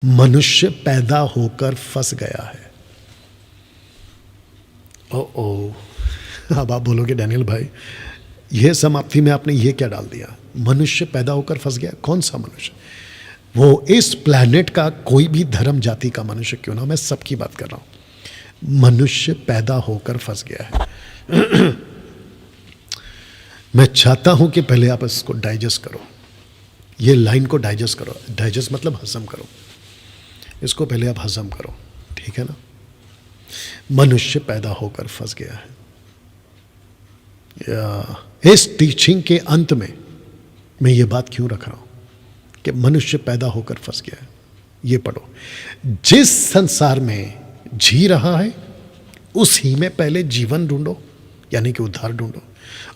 मनुष्य पैदा होकर फंस गया है। ओ अब आप बोलोगे डैनियल भाई यह समाप्ति में आपने ये क्या डाल दिया, मनुष्य पैदा होकर फंस गया। कौन सा मनुष्य? वो इस प्लैनेट का कोई भी धर्म जाति का मनुष्य क्यों ना, मैं सबकी बात कर रहा हूं। मनुष्य पैदा होकर फंस गया है। मैं चाहता हूं कि पहले आप इसको डाइजेस्ट करो, ये लाइन को डाइजेस्ट करो। डाइजेस्ट मतलब हजम करो, इसको पहले आप हजम करो, ठीक है ना। मनुष्य पैदा होकर फंस गया है। इस टीचिंग के अंत में मैं ये बात क्यों रख रहा हूं कि मनुष्य पैदा होकर फंस गया है। ये पढ़ो, जिस संसार में जी रहा है उसी में पहले जीवन ढूंढो, यानी कि उद्धार ढूंढो,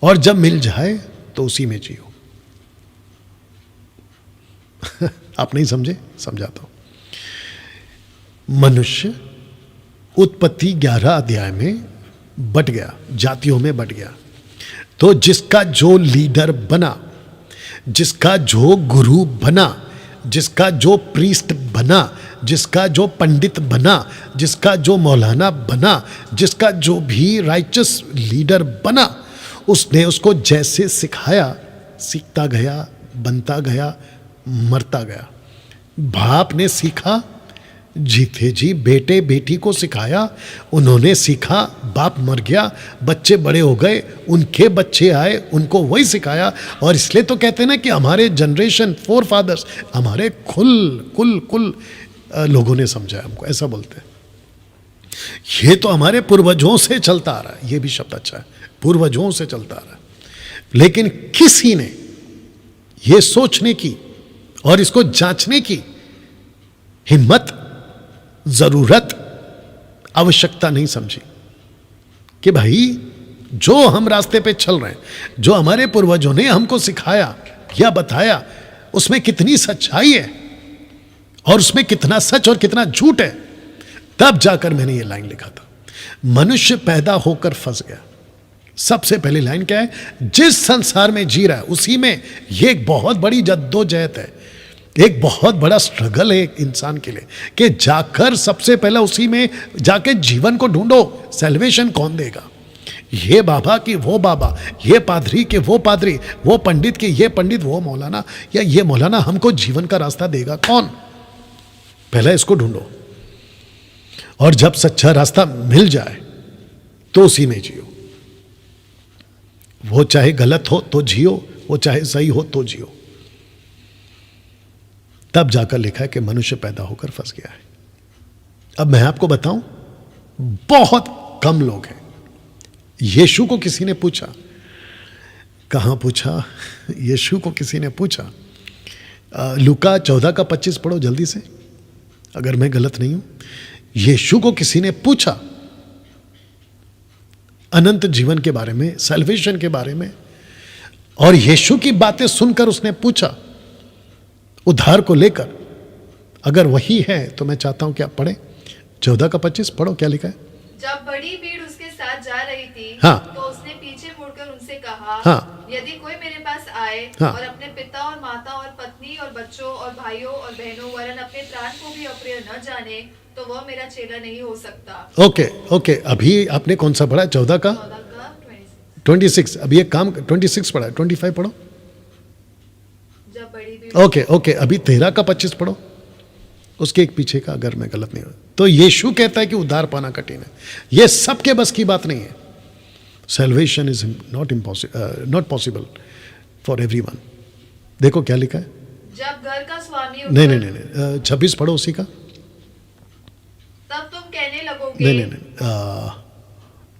और जब मिल जाए तो उसी में जियो। आप नहीं समझे, समझाता हूं। मनुष्य उत्पत्ति 11 अध्याय में बट गया, जातियों में बट गया। तो जिसका जो लीडर बना, जिसका जो गुरु बना, जिसका जो प्रीस्ट बना, जिसका जो पंडित बना, जिसका जो मौलाना बना, जिसका जो भी राइचस लीडर बना, उसने उसको जैसे सिखाया सीखता गया, बनता गया, मरता गया। बाप ने सीखा, जीते जी बेटे बेटी को सिखाया, उन्होंने सीखा, बाप मर गया, बच्चे बड़े हो गए, उनके बच्चे आए, उनको वही सिखाया। और इसलिए तो कहते हैं ना कि हमारे जनरेशन फोर फादर्स, हमारे कुल लोगों ने समझाया हमको, ऐसा बोलते हैं। ये तो हमारे पूर्वजों से चलता आ रहा है, ये भी शब्द अच्छा है, पूर्वजों से चलता आ रहा है। लेकिन किसी ने ये सोचने की और इसको जांचने की हिम्मत, जरूरत, आवश्यकता नहीं समझी कि भाई जो हम रास्ते पे चल रहे हैं, जो हमारे पूर्वजों ने हमको सिखाया या बताया, उसमें कितनी सच्चाई है और उसमें कितना सच और कितना झूठ है। तब जाकर मैंने ये लाइन लिखा था, मनुष्य पैदा होकर फंस गया। सबसे पहली लाइन क्या है? जिस संसार में जी रहा है उसी में, ये एक बहुत बड़ी जद्दोजहद है, एक बहुत बड़ा स्ट्रगल है एक इंसान के लिए कि जाकर सबसे पहले उसी में जाके जीवन को ढूंढो। सैल्वेशन कौन देगा? ये बाबा की वो बाबा, ये पादरी के वो पादरी, वो पंडित के ये पंडित, वो मौलाना या ये मौलाना हमको जीवन का रास्ता देगा कौन? पहले इसको ढूंढो, और जब सच्चा रास्ता मिल जाए तो उसी में जियो। वो चाहे गलत हो तो जियो, वो चाहे सही हो तो जियो। तब जाकर लिखा है कि मनुष्य पैदा होकर फंस गया है। अब मैं आपको बताऊं, बहुत कम लोग हैं। यीशु को किसी ने पूछा, कहां पूछा? यीशु को किसी ने पूछा, लूका 14:25 पढ़ो जल्दी से, अगर मैं गलत नहीं हूं। यीशु को किसी ने पूछा अनंत जीवन के बारे में, सैल्वेशन के बारे में, और यीशु की बातें सुनकर उसने पूछा उद्धार को लेकर। अगर वही है तो मैं चाहता हूं कि आप पढ़ें 14:25 पढ़ो, क्या लिखा है? जब बड़ी भीड़ उसके साथ जा रही थी, हाँ, तो उसने पीछे मुड़कर उनसे कहा, हाँ, यदि कोई मेरे पास आए, हाँ, और अपने पिता और माता और पत्नी और बच्चों और भाइयों और बहनों वरन अपने प्राण को भी अप्रिय न जाने, तो वह मेरा चेला नहीं हो सकता। ओके, अभी आपने कौन सा पढ़ा? 14 का 26। अभी एक काम 26 पढ़ा, 25 पढ़ो। जब बड़ी भीड़ ओके, अभी 13:25 पढ़ो, उसके एक पीछे का, अगर मैं गलत नहीं हूं। तो यीशु कहता है कि उद्धार पाना कठिन है, यह सबके बस की बात नहीं है। Salvation is not possible for everyone. देखो क्या लिखा है। जब घर का स्वामी नहीं, 26 पढ़ो उसी का। तब तुम कहने लगोगे, नहीं,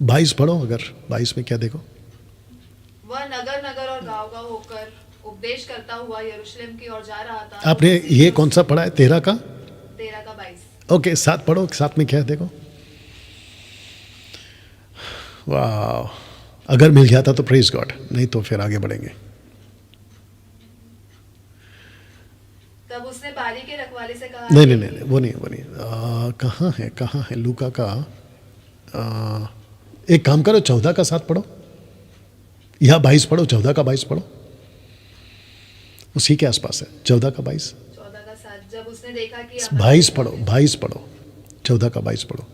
22 पढ़ो, अगर 22 में क्या देखो। वह नगर नगर और गांव गांव होकर उपदेश करता हुआ यरूशलेम की ओर जा रहा था। आपने ये कौन सा पढ़ा है? 13 का 22। ओके, 7 पढ़ो, 7 में क्या है देखो। वाह, अगर मिल जाता तो प्रेज गॉड, नहीं तो फिर आगे बढ़ेंगे। तब उसने बारी के रखवाले से कहा, नहीं, वो नहीं। कहाँ है लूका का? एक काम करो, 14 का 7 पढ़ो, या 22 पढ़ो, 14 का 22 पढ़ो, उसी के आसपास है। 14 का 22। 14 का 7। जब उसने देखा कि 22 पढ़ो, 22 पढ़ो, 14 का 22 पढ़ो।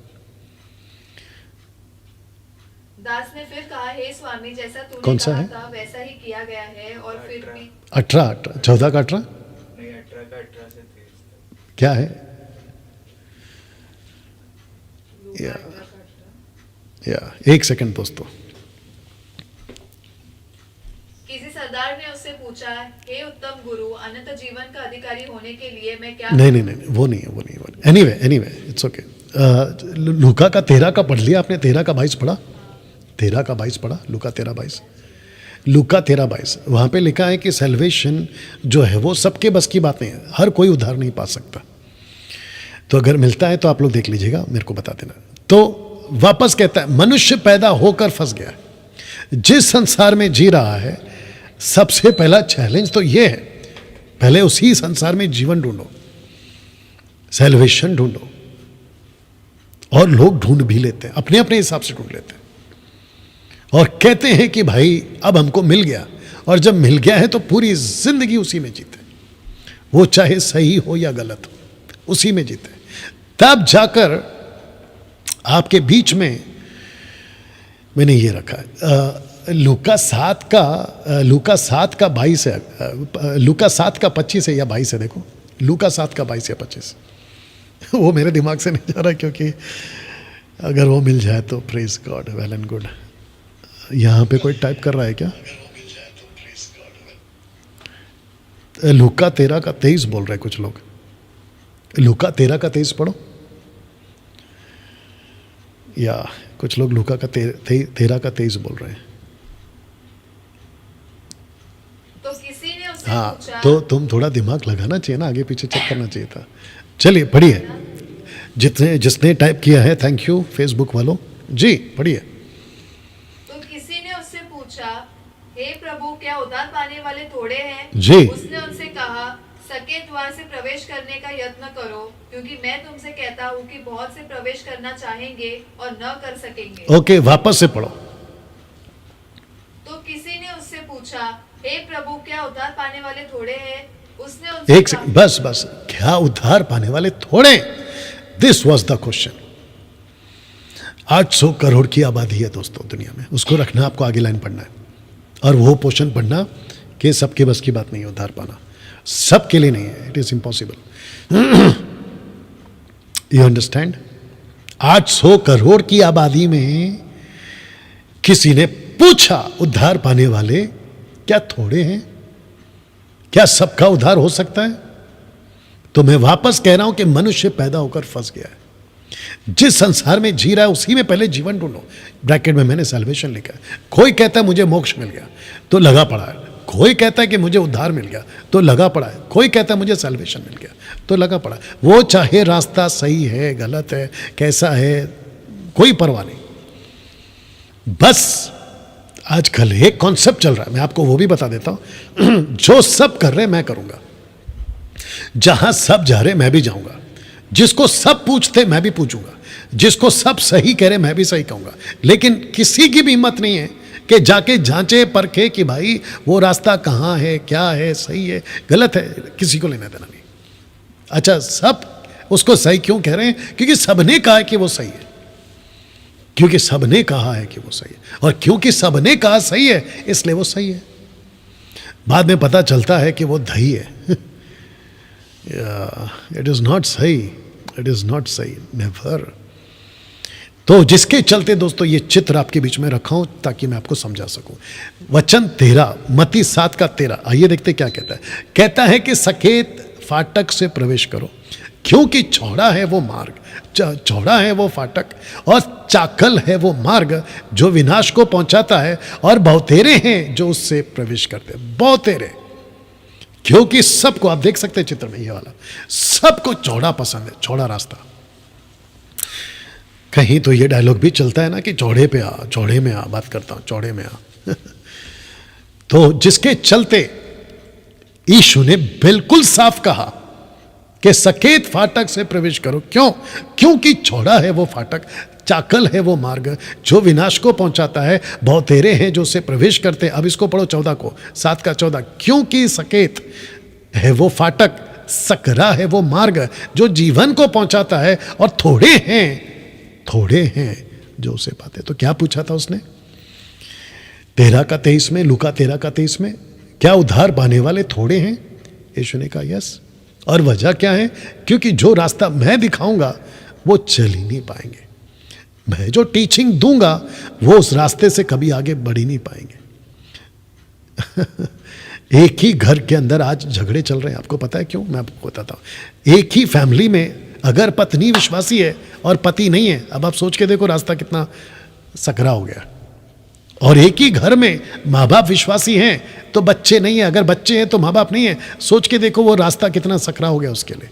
दास ने फिर कहा, हे स्वामी, जैसा तूने कौन सा कहा है? था वैसा ही किया गया है, और फिर भी 18, 14 का 18 नहीं, 18 का 18 से 23 क्या है? लूका या। 18 का 18। या एक सेकंड दोस्तों, किसी सरदार ने उससे पूछा, हे उत्तम गुरु, अनंत जीवन का अधिकारी होने के लिए मैं क्या नहीं नहीं नहीं, वो नहीं है, वो नहीं है। Anyway it's okay. लूका का 13 का पढ़ लिया आपने? 13 का 22 पढ़ा? 13 का 22 पढ़ा? लूका 13 22, लूका 13 22, वहाँ पे लिखा है कि सेल्वेशन जो है वो सबके बस की बात नहीं है, हर कोई उद्धार नहीं पा सकता। तो अगर मिलता है तो आप लोग देख लीजिएगा, मेरे को बता देना। तो वापस कहता है, मनुष्य पैदा होकर फंस गया है, जिस संसार में जी रहा है। सबसे पहला चैलेंज तो ये है, पहले उसी संसार में जीवन ढूंढो, सेल्वेशन ढूंढो। और लोग ढूंढ भी लेते हैं, अपने अपने हिसाब से ढूंढ लेते हैं, और कहते हैं कि भाई अब हमको मिल गया, और जब मिल गया है तो पूरी जिंदगी उसी में जीते, वो चाहे सही हो या गलत हो, उसी में जीते। तब जाकर आपके बीच में मैंने ये रखा है, लूका 7 का 22 है, लूका 7 का 25 है या 22 है, देखो लूका 7 का 22 या 25। वो मेरे दिमाग से नहीं जा रहा, क्योंकि अगर वो मिल जाए तो praise God, well and good. यहाँ पे कोई टाइप कर रहा है क्या? लूका 13 का 23 बोल रहे हैं कुछ लोग। लूका 13 का 23 पढ़ो, या कुछ लोग लूका का 13 का 23 बोल रहे हैं। तो किसी ने उससे हाँ, पूछा, तो तुम थोड़ा दिमाग लगाना चाहिए ना, आगे पीछे चेक करना चाहिए था। चलिए पढ़िए, जिसने टाइप किया है, थैंक यू फेसबुक वालों जी, पढ़िए। तो किसी ने उससे पूछा, हे प्रभु, क्या उद्धार पाने वाले थोड़े हैं? जी। उसने उनसे कहा, सके द्वार से प्रवेश करने का यत्न करो, क्योंकि मैं तुमसे कहता हूँ कि बहुत से प्रवेश करना चाहेंगे और न कर सकेंगे। ओके, वापस से पढ़ो। तो किसी ने उससे पूछा, हे प्रभु, क्या उद्धार पाने वाले थोड़े हैं? उसने उनसे एक सेकंड, बस, क्या उद्धार पाने वाले थोड़े? This was the question. 800 crore की आबादी है दोस्तों दुनिया में, उसको रखना, आपको आगे लाइन पढ़ना है, और वो पोर्शन पढ़ना कि सबके बस की बात नहीं है उद्धार पाना, सबके लिए नहीं है, it is impossible. You understand? 800 crore की आबादी में किसी ने पूछा, उद्धार पाने वाले क्या थोड़े हैं? क्या सबका उद्धार हो सकता है? तो मैं वापस कह रहा हूं कि मनुष्य पैदा होकर फंस गया है, जिस संसार में जी रहा है उसी में पहले जीवन ढूंढो। ब्रैकेट में मैंने सैल्वेशन लिखा है। कोई कहता है मुझे मोक्ष मिल गया तो लगा पड़ा है, कोई कहता है कि मुझे उद्धार मिल गया तो लगा पड़ा है, कोई कहता है मुझे सैल्वेशन मिल गया तो लगा पड़ा है। वो चाहे रास्ता सही है, गलत है, कैसा है, कोई परवाह नहीं। बस आजकल एक कॉन्सेप्ट चल रहा है, मैं आपको वो भी बता देता हूं। जो सब कर रहे हैं मैं करूंगा, जहां सब जा रहे मैं भी जाऊंगा, जिसको सब पूछते मैं भी पूछूंगा, जिसको सब सही कह रहे मैं भी सही कहूंगा। लेकिन किसी की भी हिम्मत नहीं है कि जाके जांचे परखे कि भाई वो रास्ता कहाँ है, क्या है, सही है, गलत है, किसी को लेना देना नहीं। अच्छा, सब उसको सही क्यों कह रहे हैं? क्योंकि सबने कहा है कि वो सही है, क्योंकि सबने कहा है कि वो सही है, और क्योंकि सबने कहा सही है इसलिए वो सही है। बाद में पता चलता है कि वो दही है। इट इज नॉट सही, इट इज नॉट सही, नेवर। तो जिसके चलते दोस्तों ये चित्र आपके बीच में रखा हूं ताकि मैं आपको समझा सकूं। वचन 13, मत्ती 7 का 13, आइए देखते क्या कहता है। कहता है कि सकेत फाटक से प्रवेश करो, क्योंकि चौड़ा है वो मार्ग, चौड़ा है वो फाटक, और चाकल है वो मार्ग जो विनाश को पहुंचाता है, और बहुतेरे हैं जो उससे प्रवेश करते हैं। बहुतेरे, क्योंकि सबको, आप देख सकते हैं चित्र में ये वाला, सबको चौड़ा पसंद है, चौड़ा रास्ता। कहीं तो ये डायलॉग भी चलता है ना कि चौड़े पे आ, चौड़े में आ, बात करता हूं चौड़े में आ। तो जिसके चलते यीशु ने बिल्कुल साफ कहा कि सकेत फाटक से प्रवेश करो। क्यों? क्योंकि चौड़ा है वो फाटक, चाकल है वो मार्ग जो विनाश को पहुंचाता है, बहुतेरे हैं जो उसे प्रवेश करते हैं। अब इसको पढ़ो 14 को, 7 का 14। क्योंकि सकेत है वो फाटक, सकरा है वो मार्ग जो जीवन को पहुंचाता है, और थोड़े हैं जो उसे पाते। तो क्या पूछा था उसने 13:23 में, लूका 13:23 में, क्या उद्धार पाने वाले थोड़े हैं? यीशु ने कहा यस। और वजह क्या है? क्योंकि जो रास्ता मैं दिखाऊंगा वो चल ही नहीं पाएंगे। मैं जो टीचिंग दूंगा वो उस रास्ते से कभी आगे बढ़ ही नहीं पाएंगे। एक ही घर के अंदर आज झगड़े चल रहे हैं, आपको पता है क्यों? मैं आपको बताता हूं। एक ही फैमिली में अगर पत्नी विश्वासी है और पति नहीं है, अब आप सोच के देखो रास्ता कितना सकरा हो गया। और एक ही घर में माँ बाप विश्वासी हैं तो बच्चे नहीं है, अगर बच्चे हैं तो माँ बाप नहीं है, सोच के देखो वो रास्ता कितना सकरा हो गया उसके लिए।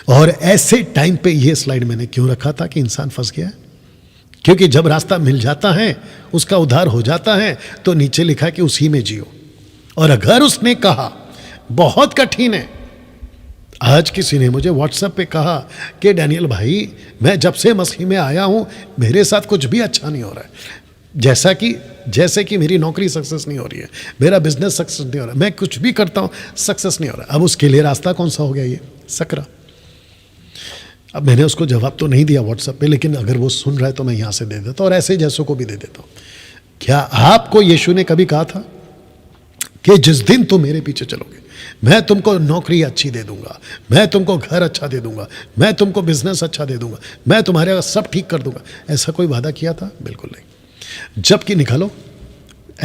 और ऐसे टाइम पे ये स्लाइड मैंने क्यों रखा था कि इंसान फंस गया, क्योंकि जब रास्ता मिल जाता है, उसका उद्धार हो जाता है, तो नीचे लिखा कि उसी में जियो। और अगर उसने कहा बहुत कठिन है, आज किसी ने मुझे व्हाट्सएप पे कहा कि डैनियल भाई मैं जब से मसीह में आया हूं मेरे साथ कुछ भी अच्छा नहीं हो रहा है, जैसे कि मेरी नौकरी सक्सेस नहीं हो रही है, मेरा बिजनेस सक्सेस नहीं हो रहा है, मैं कुछ भी करता हूं सक्सेस नहीं हो रहा है। अब उसके लिए रास्ता कौन सा हो गया? ये सकरा। अब मैंने उसको जवाब तो नहीं दिया व्हाट्सएप पे, लेकिन अगर वो सुन रहा है तो मैं यहाँ से दे देता हूँ और ऐसे जैसों को भी दे देता हूँ। क्या आपको यीशु ने कभी कहा था कि जिस दिन तुम मेरे पीछे चलोगे मैं तुमको नौकरी अच्छी दे दूंगा, मैं तुमको घर अच्छा दे दूंगा, मैं तुमको बिजनेस अच्छा दे दूंगा, मैं तुम्हारे सब ठीक कर दूंगा? ऐसा कोई वादा किया था? बिल्कुल नहीं। जबकि निकालो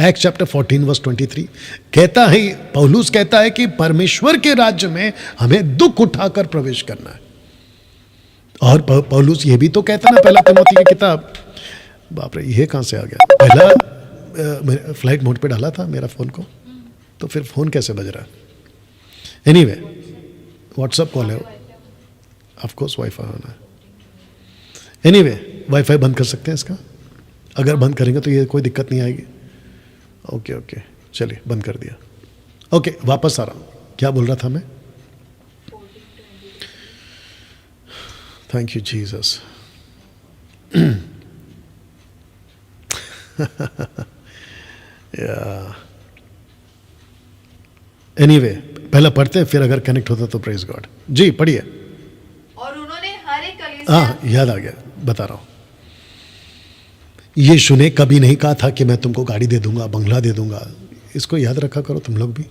एक्ट चैप्टर 14 वर्स 23 कहता है, पौलुस कहता है कि परमेश्वर के राज्य में हमें दुख उठाकर प्रवेश करना है। और पौलुस ये भी तो कहता ना, पहला तिमोथी की किताब, बाप रे ये कहाँ से आ गया? पहला फ्लाइट मोड पे डाला था मेरा फ़ोन को, तो फिर फ़ोन कैसे बज रहा है? एनीवे व्हाट्सएप कॉल है, ऑफ कोर्स वाईफाई होना है। एनीवे वाईफाई बंद कर सकते हैं इसका, अगर बंद करेंगे तो ये कोई दिक्कत नहीं आएगी। ओके चलिए बंद कर दिया। ओके वापस आ रहा हूँ, क्या बोल रहा था मैं? Thank you Jesus. एनीवे पहला पढ़ते हैं, फिर अगर कनेक्ट होता तो प्रेज गॉड। जी पढ़िए। और उन्होंने हर एक कलीसिया, हाँ याद आ गया, बता रहा हूं। यीशु ने कभी नहीं कहा था कि मैं तुमको गाड़ी दे दूंगा, बंगला दे दूंगा। इसको याद रखा करो तुम लोग भी।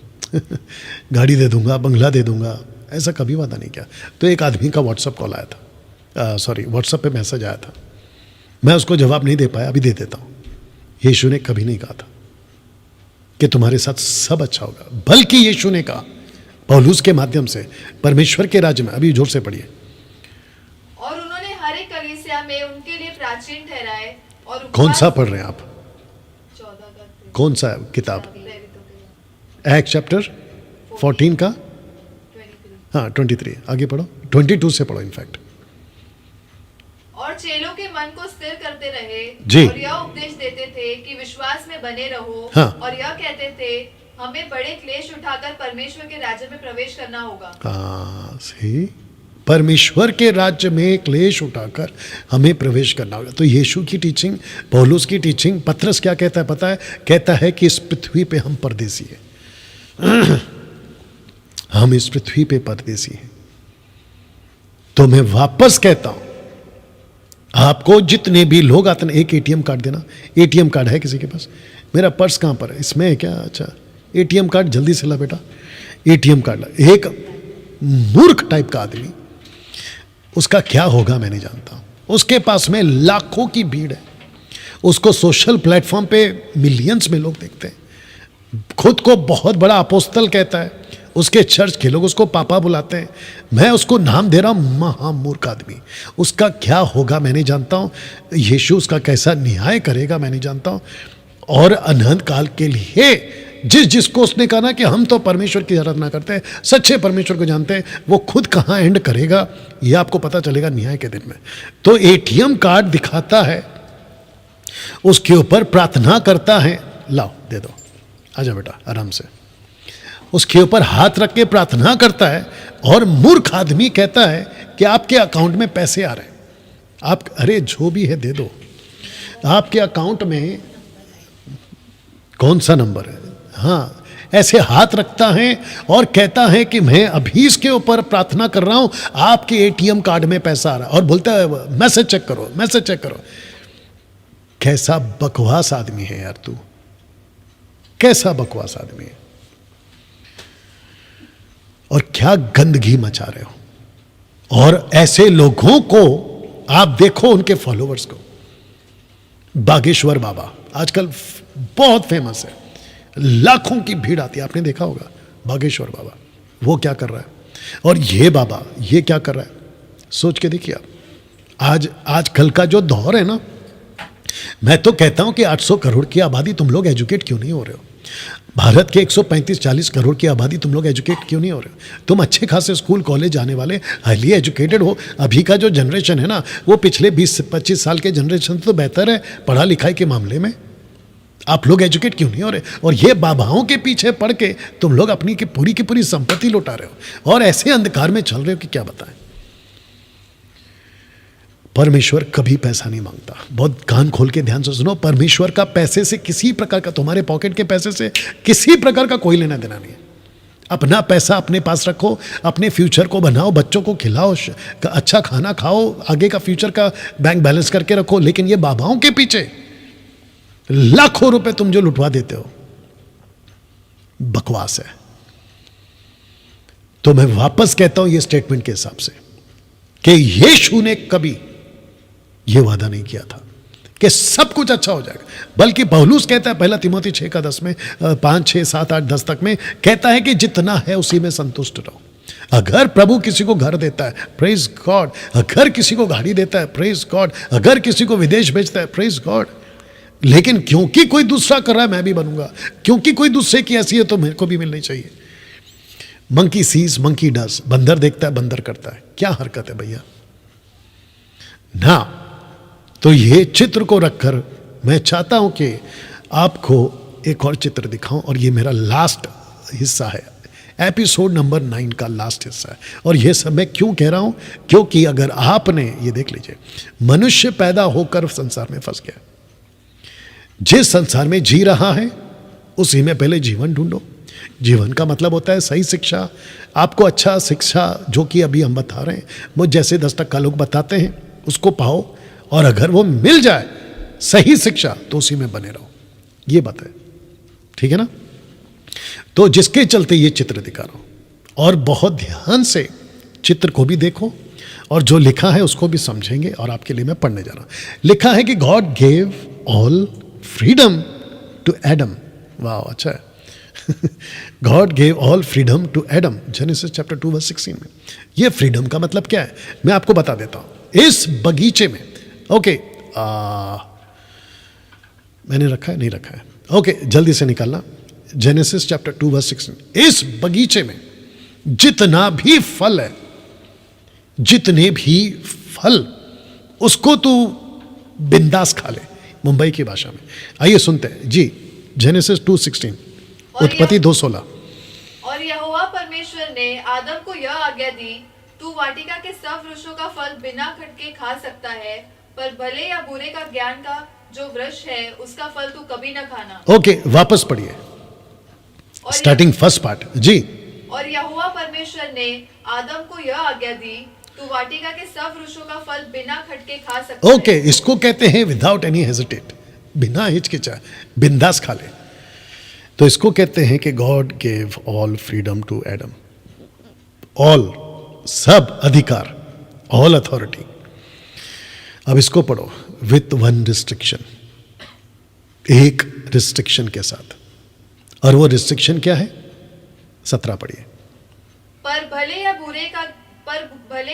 गाड़ी दे दूंगा, बंगला दे दूंगा, ऐसा कभी वादा नहीं किया। तो एक आदमी का व्हाट्सएप कॉल आया था, व्हाट्सएप पे मैसेज आया था, मैं उसको जवाब नहीं दे पाया, अभी दे देता हूं। यीशु ने कभी नहीं कहा था कि तुम्हारे साथ सब अच्छा होगा, बल्कि यीशु ने कहा पौलुस के माध्यम से परमेश्वर के राज्य में, अभी जोर से पढ़िए, और उन्होंने हर एक कलीसिया में उनके लिए प्राचीन ठहराए और कौन सा पढ़ रहे हैं आप? 14 का कौन सा किताब? प्रेरितों के एक्ट चैप्टर 14 का 23। हाँ 23, आगे पढ़ो, 22 से पढ़ो इनफैक्ट। और चेलों के मन को स्थिर करते रहे जी। और यह उपदेश देते थे कि विश्वास में बने रहो। हाँ। और यह कहते थे हमें बड़े क्लेश उठाकर परमेश्वर के राज्य में प्रवेश करना होगा। हाँ सही, परमेश्वर के राज्य में क्लेश उठाकर हमें प्रवेश करना होगा। तो यीशु की टीचिंग, पौलुस की टीचिंग, पत्रस क्या कहता है पता है? कहता है कि इस पृथ्वी पे हम परदेसी हैं। हम इस पृथ्वी पे परदेसी हैं। तो मैं वापस कहता हूं, आपको जितने भी लोग आते हैं, एक एटीएम कार्ड देना। एटीएम कार्ड है किसी के पास? मेरा पर्स कहाँ पर है? इसमें है क्या? अच्छा एटीएम कार्ड जल्दी से ला बेटा, एटीएम कार्ड ला। एक मूर्ख टाइप का आदमी, उसका क्या होगा मैं नहीं जानता हूं। उसके पास में लाखों की भीड़ है, उसको सोशल प्लेटफॉर्म पे मिलियंस में लोग देखते हैं, खुद को बहुत बड़ा अपोस्तल कहता है, उसके चर्च के लोग उसको पापा बुलाते हैं। मैं उसको नाम दे रहा हूं महामूर्ख आदमी। उसका क्या होगा मैं नहीं जानता हूं, यीशु उसका कैसा न्याय करेगा मैं नहीं जानता हूं। और अनंत काल के लिए जिसको उसने कहा ना कि हम तो परमेश्वर की आराधना करते हैं, सच्चे परमेश्वर को जानते हैं, वो खुद कहाँ एंड करेगा ये आपको पता चलेगा न्याय के दिन में। तो एटीएम कार्ड दिखाता है, उसके ऊपर प्रार्थना करता है, लाओ दे दो, आजा बेटा आराम से, उसके ऊपर हाथ रख के प्रार्थना करता है। और मूर्ख आदमी कहता है कि आपके अकाउंट में पैसे आ रहे हैं, आप, अरे जो भी है दे दो। आपके अकाउंट में कौन सा नंबर है? हाँ ऐसे हाथ रखता है और कहता है कि मैं अभी इसके ऊपर प्रार्थना कर रहा हूं, आपके एटीएम कार्ड में पैसा आ रहा है, और बोलता है मैसेज चेक करो, मैसेज चेक करो। कैसा बकवास आदमी है यार तू, कैसा बकवास आदमी है, और क्या गंदगी मचा रहे हो। और ऐसे लोगों को आप देखो, उनके फॉलोवर्स को। बागेश्वर बाबा आजकल बहुत फेमस है, लाखों की भीड़ आती है, आपने देखा होगा बागेश्वर बाबा। वो क्या कर रहा है, और ये बाबा ये क्या कर रहा है, सोच के देखिए आप। आजकल का जो दौर है ना, मैं तो कहता हूं कि 800 करोड़ की आबादी, तुम लोग एजुकेट क्यों नहीं हो रहे हो? भारत के 135-40 करोड़ की आबादी, तुम लोग एजुकेट क्यों नहीं हो रहे हो? तुम अच्छे खासे स्कूल कॉलेज जाने वाले हाईली एजुकेटेड हो। अभी का जो जनरेशन है ना, वो पिछले 20-25 साल के जनरेशन से तो बेहतर है पढ़ा लिखाई के मामले में। आप लोग एजुकेट क्यों नहीं हो रहे? और ये बाबाओं के पीछे पड़ के तुम लोग अपनी की पूरी संपत्ति लौटा रहे हो, और ऐसे अंधकार में चल रहे हो कि क्या बताएं। परमेश्वर कभी पैसा नहीं मांगता। बहुत कान खोल के ध्यान से सुनो, परमेश्वर का पैसे से किसी प्रकार का, तुम्हारे पॉकेट के पैसे से किसी प्रकार का कोई लेना देना नहीं है। अपना पैसा अपने पास रखो, अपने फ्यूचर को बनाओ, बच्चों को खिलाओ, अच्छा खाना खाओ, आगे का फ्यूचर का बैंक बैलेंस करके रखो। लेकिन ये बाबाओं के पीछे लाखों रुपए तुम जो लुटवा देते हो, बकवास है। तो मैं वापस कहता हूं ये स्टेटमेंट के हिसाब से कि यीशु ने कभी यह वादा नहीं किया था कि सब कुछ अच्छा हो जाएगा, बल्कि पौलुस कहता है पहला तिमोथी 6:10 में, 5, 6, 7, 8, 10 तक में कहता है कि जितना है उसी में संतुष्ट रहो। अगर प्रभु किसी को घर देता है, प्रेज गॉड। अगर किसी को गाड़ी देता है, प्रेज गॉड। अगर किसी को विदेश भेजता है, प्रेज गॉड। लेकिन क्योंकि कोई दूसरा कर रहा है मैं भी बनूंगा, क्योंकि कोई दूसरे की ऐसी है तो मेरे को भी मिलनी चाहिए। मंकी सीज मंकी डज, बंदर देखता है बंदर करता है। क्या हरकत है भैया ना। तो ये चित्र को रखकर मैं चाहता हूं कि आपको एक और चित्र दिखाऊं, और ये मेरा लास्ट हिस्सा है, एपिसोड नंबर 9 का लास्ट हिस्सा है। और ये सब मैं क्यों कह रहा हूं, क्योंकि अगर आपने ये देख लीजिए, मनुष्य पैदा होकर संसार में फंस गया। जिस संसार में जी रहा है उसी में पहले जीवन ढूंढो। जीवन का मतलब होता है सही शिक्षा। आपको अच्छा शिक्षा, जो कि अभी हम बता रहे हैं, मुझ जैसे 10% लोग बताते हैं, उसको पाओ, और अगर वो मिल जाए सही शिक्षा तो उसी में बने रहो। ये बात है, ठीक है ना। तो जिसके चलते ये चित्र दिखा रहा हूं, और बहुत ध्यान से चित्र को भी देखो, और जो लिखा है उसको भी समझेंगे। और आपके लिए मैं पढ़ने जा रहा हूं। लिखा है कि God gave all freedom to Adam. वाह, अच्छा है। God gave all freedom to Adam, Genesis chapter 2:16 में। ये फ्रीडम का मतलब क्या है मैं आपको बता देता हूं। इस बगीचे में, ओके, मैंने रखा है, नहीं रखा है, ओके, जल्दी से निकालना। जेनेसिस चैप्टर 2:16, इस बगीचे में जितना भी फल है, जितने भी फल, उसको तू बिंदास खा ले, मुंबई की भाषा में। आइए सुनते हैं जी, जेनेसिस 2:16, उत्पत्ति 2:16। और यहोवा परमेश्वर ने आदम को यह आज्ञा दी, तू वाटिका के सब वृक्षों का फल बिना खटके खा सकता है, पर भले या बुरे का ज्ञान का जो वृक्ष है उसका फल तू कभी न खाना। ओके, वापस पढ़िए, स्टार्टिंग फर्स्ट पार्ट जी। और यहोवा परमेश्वर ने आदम को यह आज्ञा दी, तू वाटिका के सब वृक्षों का फल बिना खटके खा सकता है। ओके, इसको कहते हैं विदाउट एनी हेजिटेट, बिना हिचकिचाए, बिंदास खा ले। तो इसको कहते हैं कि God gave all freedom to Adam. All, सब अधिकार, ऑल अथॉरिटी। अब इसको पढ़ो, विथ वन रिस्ट्रिक्शन, एक रिस्ट्रिक्शन के साथ। और वो रिस्ट्रिक्शन क्या है? 17 पढ़िए। पर भले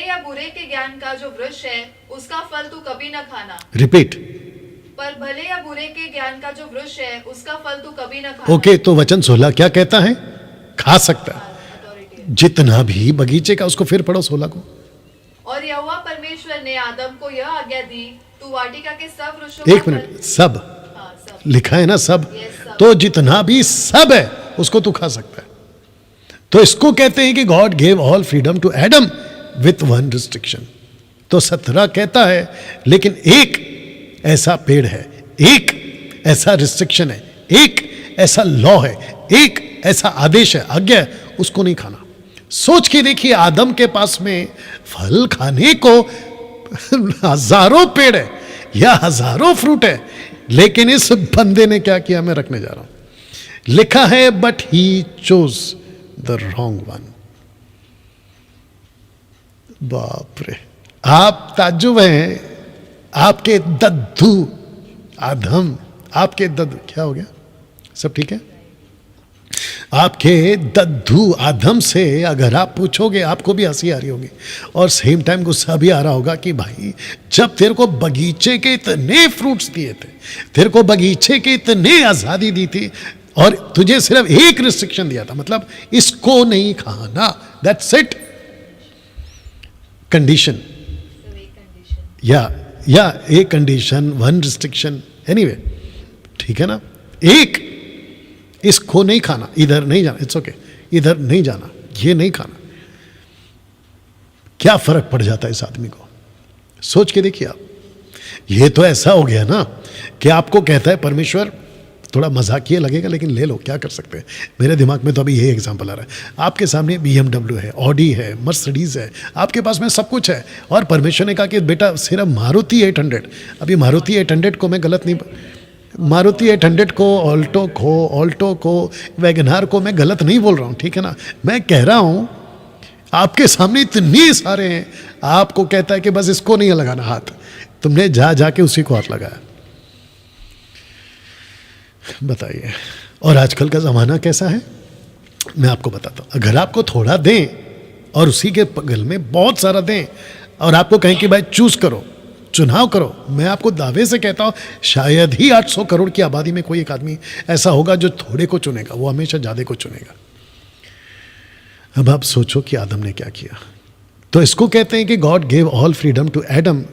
या बुरे के ज्ञान का जो वृक्ष है उसका फल तू कभी न खाना। रिपीट। पर भले या बुरे के ज्ञान का जो वृक्ष है उसका फल तू कभी न खाना। ओके, तो वचन 16 क्या कहता है? खा सकता है जितना भी बगीचे का। उसको फिर पढ़ो 16 को। और यहोवा परमेश्वर ने आदम को यह आज्ञा दी, तू वाटिका के सब वृक्षों एक मिनट, सब लिखा है ना, सब। सब। तो जितना भी सब है उसको तू खा सकता है। तो इसको कहते हैं कि God gave all freedom to Adam with one restriction. तो 17 कहता है, लेकिन एक ऐसा पेड़ है, एक ऐसा रिस्ट्रिक्शन है, एक ऐसा लॉ है, एक ऐसा आदेश है, आज्ञा है, उसको नहीं खाना। सोच के देखिए, आदम के पास में फल खाने को हजारों पेड़ है या हजारों फ्रूट है, लेकिन इस बंदे ने क्या किया, मैं रखने जा रहा हूं। लिखा है but he chose the wrong one. बाप रे, आप ताज्जुब हैं, आपके दद्दू आदम, आपके दद्दू, क्या हो गया, सब ठीक है? आपके दद्दू आदम से अगर आप पूछोगे, आपको भी हंसी आ रही होगी और सेम टाइम गुस्सा भी आ रहा होगा कि भाई, जब तेरे को बगीचे के इतने फ्रूट्स दिए थे, तेरे को बगीचे के इतने आज़ादी दी थी और तुझे सिर्फ एक रिस्ट्रिक्शन दिया था, मतलब इसको नहीं खाना, दैट्स इट, कंडीशन, या एक कंडीशन, वन रिस्ट्रिक्शन, एनीवे, ठीक है ना, एक, इसको नहीं खाना, इधर नहीं जाना, इट्स ओके, इधर नहीं जाना, ये नहीं खाना। क्या फर्क पड़ जाता है इस आदमी को, सोच के देखिए आप। ये तो ऐसा हो गया ना कि आपको कहता है परमेश्वर, थोड़ा मजाकिया लगेगा लेकिन ले लो, क्या कर सकते हैं। मेरे दिमाग में तो अभी ये एग्जांपल आ रहा है, आपके सामने BMW है, ऑडी है, मर्सिडीज है, आपके पास में सब कुछ है, और परमेश्वर ने कहा कि बेटा सिर्फ मारुति 800, अभी मारुति 800 को मैं गलत नहीं, मारुति 800 को, ऑल्टो को, वैगनार को मैं गलत नहीं बोल रहा हूँ, ठीक है ना। मैं कह रहा हूँ आपके सामने इतने सारे हैं, आपको कहता है कि बस इसको नहीं लगाना हाथ, तुमने जा जाके उसी को हाथ लगाया, बताइए। और आजकल का ज़माना कैसा है, मैं आपको बताता हूँ। अगर आपको थोड़ा दें और उसी के बगल में बहुत सारा दें और आपको कहें कि भाई चूज करो, चुनाव करो, मैं आपको दावे से कहता हूँ शायद ही 800 करोड़ की आबादी में कोई एक आदमी ऐसा होगा जो थोड़े को चुनेगा, वो हमेशा ज़्यादा को चुनेगा। अब आप सोचो कि आदम ने क्या किया। तो इसको कहते हैं कि God gave all freedom to Adam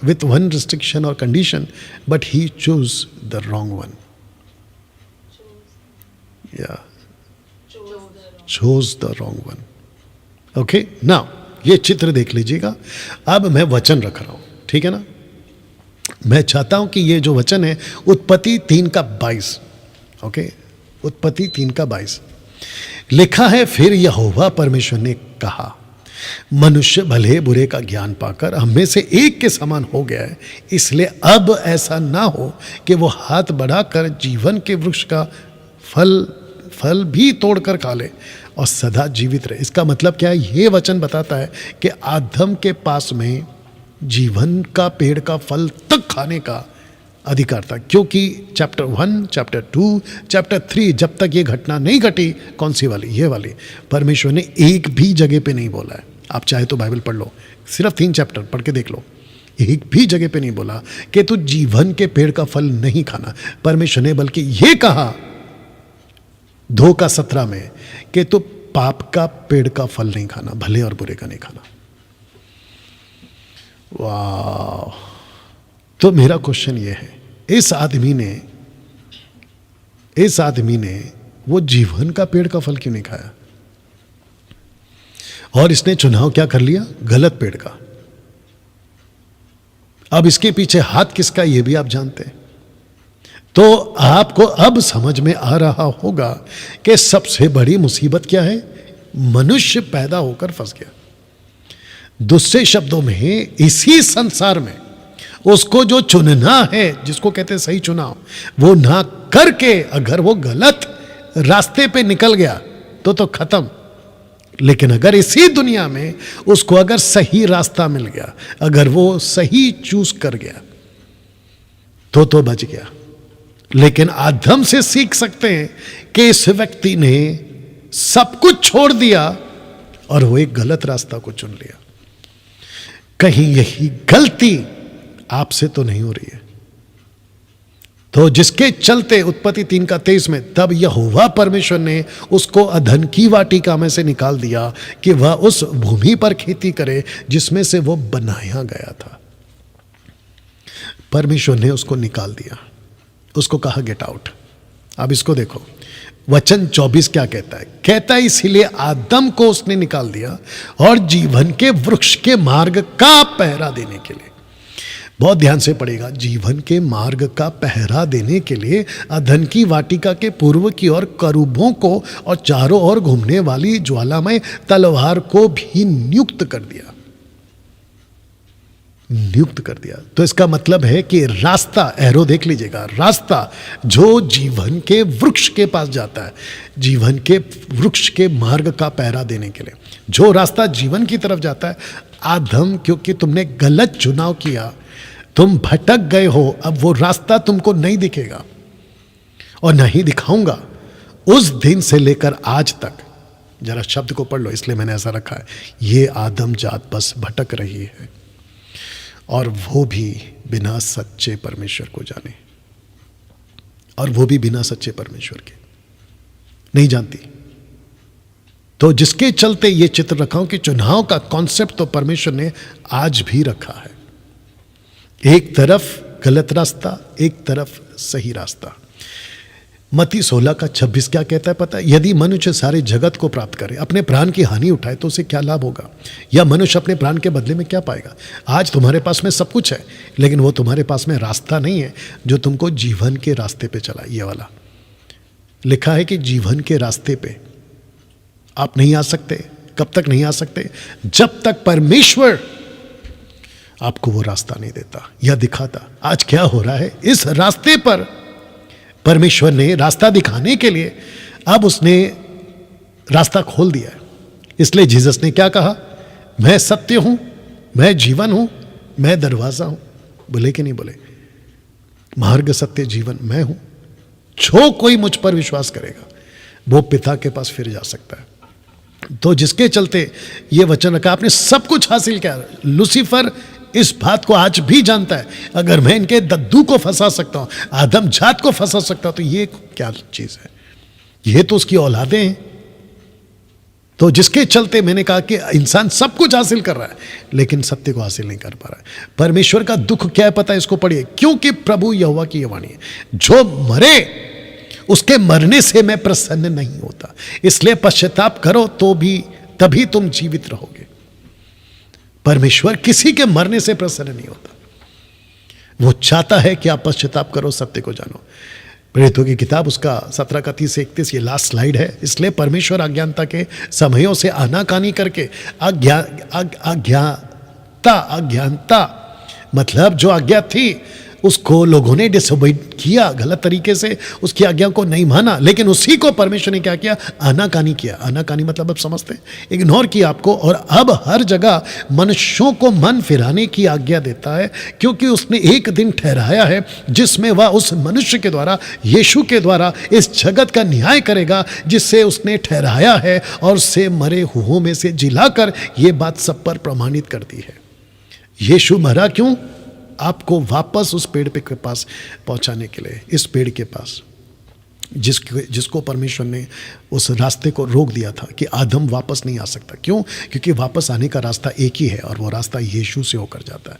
with one restriction और condition, but he choose the wrong one, या chose the wrong one. Okay, now ये चित्र देख लीजिएगा। अब मैं वचन रख रहा हूं, ठीक है ना। मैं चाहता हूं कि ये जो वचन है उत्पत्ति 3:22, ओके, उत्पत्ति 3:22 लिखा है, फिर यहोवा परमेश्वर ने कहा, मनुष्य भले बुरे का ज्ञान पाकर हम में से एक के समान हो गया है, इसलिए अब ऐसा ना हो कि वो हाथ बढ़ाकर जीवन के वृक्ष का फल भी तोड़कर खा ले और सदा जीवित रहे। इसका मतलब क्या है, ये वचन बताता है कि आदम के पास में जीवन का पेड़ का फल तक खाने का अधिकार था, क्योंकि चैप्टर 1, चैप्टर 2, चैप्टर 3 जब तक ये घटना नहीं घटी, कौन सी वाली, ये वाली, परमेश्वर ने एक भी जगह पे नहीं बोला है। आप चाहे तो बाइबल पढ़ लो, सिर्फ 3 चैप्टर पढ़ के देख लो, एक भी जगह पे नहीं बोला कि तू जीवन के पेड़ का फल नहीं खाना। परमेश्वर ने बल्कि ये कहा 2:17 में कि तू पाप का पेड़ का फल नहीं खाना, भले और बुरे का नहीं खाना। वाह। तो मेरा क्वेश्चन ये है, इस आदमी ने वो जीवन का पेड़ का फल क्यों नहीं खाया, और इसने चुनाव क्या कर लिया, गलत पेड़ का। अब इसके पीछे हाथ किसका, ये भी आप जानते हैं। तो आपको अब समझ में आ रहा होगा कि सबसे बड़ी मुसीबत क्या है, मनुष्य पैदा होकर फंस गया। दूसरे शब्दों में, इसी संसार में उसको जो चुनना है, जिसको कहते हैं सही चुनाव, वो ना करके अगर वो गलत रास्ते पे निकल गया तो खत्म। लेकिन अगर इसी दुनिया में उसको अगर सही रास्ता मिल गया, अगर वो सही चूज कर गया तो बच गया। लेकिन आदम से सीख सकते हैं कि इस व्यक्ति ने सब कुछ छोड़ दिया और वो एक गलत रास्ता को चुन लिया। कहीं यही गलती आपसे तो नहीं हो रही है? तो जिसके चलते उत्पत्ति 3:23 में, तब यहोवा परमेश्वर ने उसको अधन की वाटिका में से निकाल दिया कि वह उस भूमि पर खेती करे जिसमें से वो बनाया गया था। परमेश्वर ने उसको निकाल दिया, उसको कहा गेट आउट। अब इसको देखो, वचन 24 क्या कहता है? कहता है इसीलिए आदम को उसने निकाल दिया और जीवन के वृक्ष के मार्ग का पहरा देने के लिए। बहुत ध्यान से पड़ेगा। जीवन के मार्ग का पहरा देने के लिए अधन की वाटिका के पूर्व की ओर करूबों को और चारों ओर घूमने वाली ज्वालामय तलवार को भी नियुक्त कर दिया। तो इसका मतलब है कि रास्ता, एरो देख लीजिएगा, रास्ता जो जीवन के वृक्ष के पास जाता है, जीवन के वृक्ष के मार्ग का पहरा देने के लिए जो रास्ता जीवन की तरफ जाता है, आदम क्योंकि तुमने गलत चुनाव किया, तुम भटक गए हो, अब वो रास्ता तुमको नहीं दिखेगा और नहीं दिखाऊंगा। उस दिन से लेकर आज तक, जरा शब्द को पढ़ लो, इसलिए मैंने ऐसा रखा है, ये आदम जात बस भटक रही है और वो भी बिना सच्चे परमेश्वर को जाने, और वो भी बिना सच्चे परमेश्वर के नहीं जानती। तो जिसके चलते ये चित्र रखा हूं कि चुनाव का कॉन्सेप्ट तो परमेश्वर ने आज भी रखा है। एक तरफ गलत रास्ता, एक तरफ सही रास्ता। मत्ती 16:26 क्या कहता है पता है? यदि मनुष्य सारे जगत को प्राप्त करे, अपने प्राण की हानि उठाए, तो उसे क्या लाभ होगा? या मनुष्य अपने प्राण के बदले में क्या पाएगा? आज तुम्हारे पास में सब कुछ है, लेकिन वो तुम्हारे पास में रास्ता नहीं है जो तुमको जीवन के रास्ते पे चला। ये वाला लिखा है कि जीवन के रास्ते पे आप नहीं आ सकते। कब तक नहीं आ सकते? जब तक परमेश्वर आपको वो रास्ता नहीं देता या दिखाता। आज क्या हो रहा है? इस रास्ते पर परमेश्वर ने रास्ता दिखाने के लिए अब उसने रास्ता खोल दिया है। इसलिए जीसस ने क्या कहा? मैं सत्य हूं, मैं जीवन हूं, मैं दरवाजा हूं। बोले कि नहीं बोले? मार्ग, सत्य, जीवन मैं हूं। जो कोई मुझ पर विश्वास करेगा वो पिता के पास फिर जा सकता है। तो जिसके चलते ये वचन रखा, आपने सब कुछ हासिल किया। लूसीफर इस बात को आज भी जानता है, अगर मैं इनके दद्दू को फंसा सकता हूं, आदम जात को फंसा सकता हूं, तो ये क्या चीज है? ये तो उसकी औलादे हैं। तो जिसके चलते मैंने कहा कि इंसान सब कुछ हासिल कर रहा है लेकिन सत्य को हासिल नहीं कर पा रहा है। परमेश्वर का दुख क्या है पता है? इसको पढ़िए। क्योंकि प्रभु यहोवा की यह वाणी है, जो मरे उसके मरने से मैं प्रसन्न नहीं होता, इसलिए पश्चाताप करो तो भी तभी तुम जीवित रहोगे। परमेश्वर किसी के मरने से प्रसन्न नहीं होता, वो चाहता है कि आप पश्चाताप करो, सत्य को जानो। प्रेरितों की किताब उसका 17:30-31 ये लास्ट स्लाइड है। इसलिए परमेश्वर अज्ञानता के समयों से आनाकानी करके अज्ञानता मतलब जो आज्ञा थी उसको लोगों ने डिसोबे किया, गलत तरीके से उसकी आज्ञा को नहीं माना, लेकिन उसी को परमेश्वर ने क्या किया? आनाकानी किया। आनाकानी मतलब अब समझते हैं, इग्नोर किया आपको, और अब हर जगह मनुष्यों को मन फिराने की आज्ञा देता है, क्योंकि उसने एक दिन ठहराया है जिसमें वह उस मनुष्य के द्वारा, यीशु के द्वारा इस जगत का न्याय करेगा जिससे उसने ठहराया है, और उससे मरे हुओं में से जिलाकर ये बात सब पर प्रमाणित करती है। यीशु मरा क्यों? आपको वापस उस पेड़ के पास पहुंचाने के लिए, इस पेड़ के पास जिसको परमेश्वर ने उस रास्ते को रोक दिया था कि आदम वापस नहीं आ सकता। क्यों? क्योंकि वापस आने का रास्ता एक ही है, और वो रास्ता यीशु से होकर जाता है।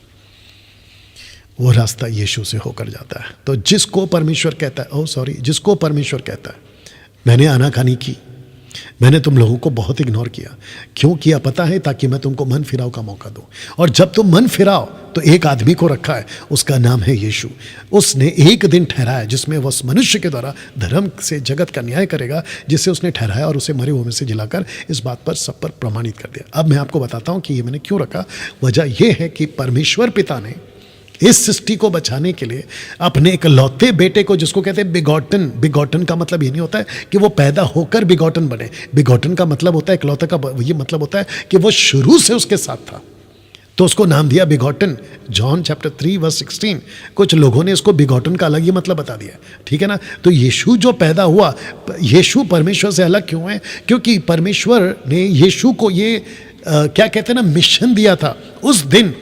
वो रास्ता यीशु से होकर जाता है। तो जिसको परमेश्वर कहता है, जिसको परमेश्वर कहता है मैंने आनाकानी की, मैंने तुम लोगों को बहुत इग्नोर किया। क्यों किया पता है? ताकि मैं तुमको मन फिराव का मौका दूं। और जब तुम मन फिराओ तो एक आदमी को रखा है, उसका नाम है यीशु। उसने एक दिन ठहराया जिसमें वह उस मनुष्य के द्वारा धर्म से जगत का न्याय करेगा, जिसे उसने ठहराया और उसे मरे हुए में से जिलाकर इस बात पर सब पर प्रमाणित कर दिया। अब मैं आपको बताता हूं कि ये मैंने क्यों रखा। वजह यह है कि परमेश्वर पिता ने इस सृष्टि को बचाने के लिए अपने इकलौते बेटे को, जिसको कहते हैं बिगॉटन, बिगॉटन का मतलब ये नहीं होता है कि वो पैदा होकर बिगॉटन बने। बिगॉटन का मतलब होता है, इकलौते का ये मतलब होता है कि वो शुरू से उसके साथ था, तो उसको नाम दिया बिगॉटन। John chapter 3:16। कुछ लोगों ने इसको बिगॉटन का अलग ही मतलब बता दिया, ठीक है ना। तो यीशु जो पैदा हुआ, यीशु परमेश्वर से अलग क्यों है? क्योंकि परमेश्वर ने यीशु को ये क्या कहते हैं ना, मिशन दिया था। उस दिन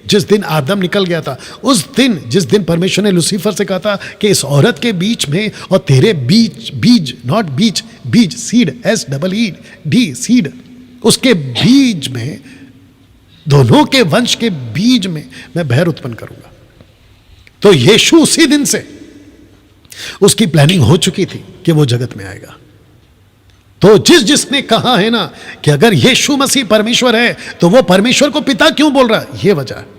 जिस दिन आदम निकल गया था, उस दिन जिस दिन परमेश्वर ने लूसीफर से कहा था कि इस औरत के बीच में और तेरे बीज नॉट बीज सीड, SEED सीड, उसके बीज में, दोनों के वंश के बीज में मैं भय उत्पन्न करूंगा। तो यीशु उसी दिन से उसकी प्लानिंग हो चुकी थी कि वो जगत में आएगा। तो जिसने कहा है ना कि अगर यीशु मसीह परमेश्वर है तो वो परमेश्वर को पिता क्यों बोल रहा है, ये वजह है।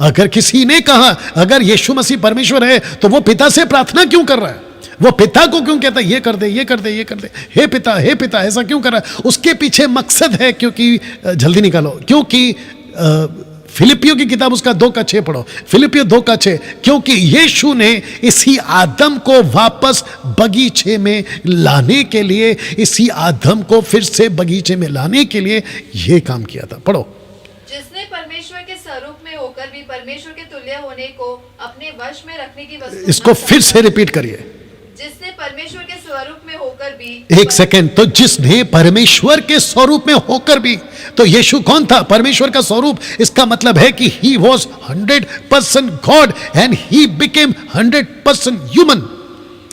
अगर किसी ने कहा अगर यीशु मसीह परमेश्वर है तो वो पिता से प्रार्थना क्यों कर रहा है? वो पिता को क्यों कहता है ये कर दे, ये कर दे, ये कर दे, हे पिता ऐसा क्यों कर रहा है? उसके पीछे मकसद है, क्योंकि जल्दी निकालो, क्योंकि फिलिपियों की किताब उसका 2:6 पढ़ो, फिलिपियों 2:6, क्योंकि यीशु ने इसी आदम को वापस बगीचे में लाने के लिए, इसी आदम को फिर से बगीचे में लाने के लिए यह काम किया था। पढ़ो। जिसने परमेश्वर के स्वरूप में होकर भी परमेश्वर के तुल्य होने को अपने वश में रखने की वस्तु इसको न फिर से रिपीट करिए। जिसने परमेश्वर के स्वरूप में होकर भी एक सेकेंड, तो जिसने परमेश्वर के स्वरूप में होकर भी, तो यीशु कौन था? परमेश्वर का स्वरूप। इसका मतलब है कि he was 100% God and he became 100% human.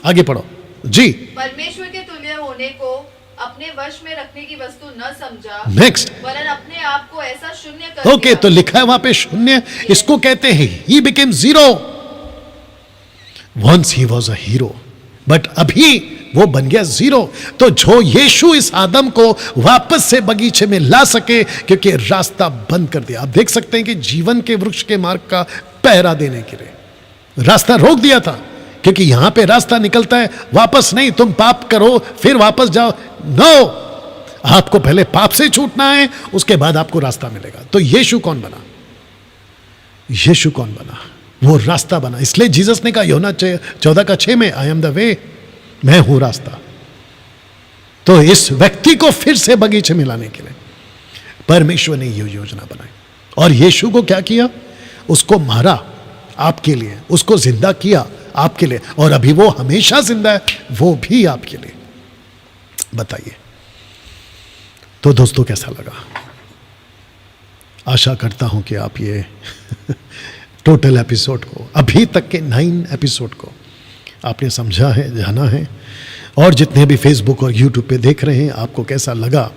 आगे पढ़ो जी। परमेश्वर के तुल्य होने को अपने वश में रखने की वस्तु न समझा, नेक्स्ट। वरन अपने आप को ऐसा शून्य कर ओके, दिया। तो लिखा है वहां पे शून्य, इसको कहते हैं he became zero. Once he was a hero, but अभी वो बन गया जीरो। तो जो यीशु इस आदम को वापस से बगीचे में ला सके, क्योंकि रास्ता बंद कर दिया। आप देख सकते हैं कि जीवन के वृक्ष के मार्ग का पहरा देने के लिए रास्ता रोक दिया था, क्योंकि यहां पे रास्ता निकलता है वापस नहीं, तुम पाप करो फिर वापस जाओ। नो, आपको पहले पाप से छूटना है, उसके बाद आपको रास्ता मिलेगा। तो यीशु कौन बना? यीशु कौन बना? वो रास्ता बना। इसलिए जीसस ने कहा यूहन्ना 14:6 में, आई एम द वे, मैं हूं रास्ता। तो इस व्यक्ति को फिर से बगीचे में लाने के लिए परमेश्वर ने यह योजना बनाई। और यीशु को क्या किया? उसको मारा आपके लिए, उसको जिंदा किया आपके लिए, और अभी वो हमेशा जिंदा है, वो भी आपके लिए। बताइए। तो दोस्तों कैसा लगा? आशा करता हूं कि आप ये टोटल एपिसोड को, अभी तक के 9 एपिसोड को आपने समझा है, जाना है, और जितने भी फेसबुक और यूट्यूब पे देख रहे हैं, आपको कैसा लगा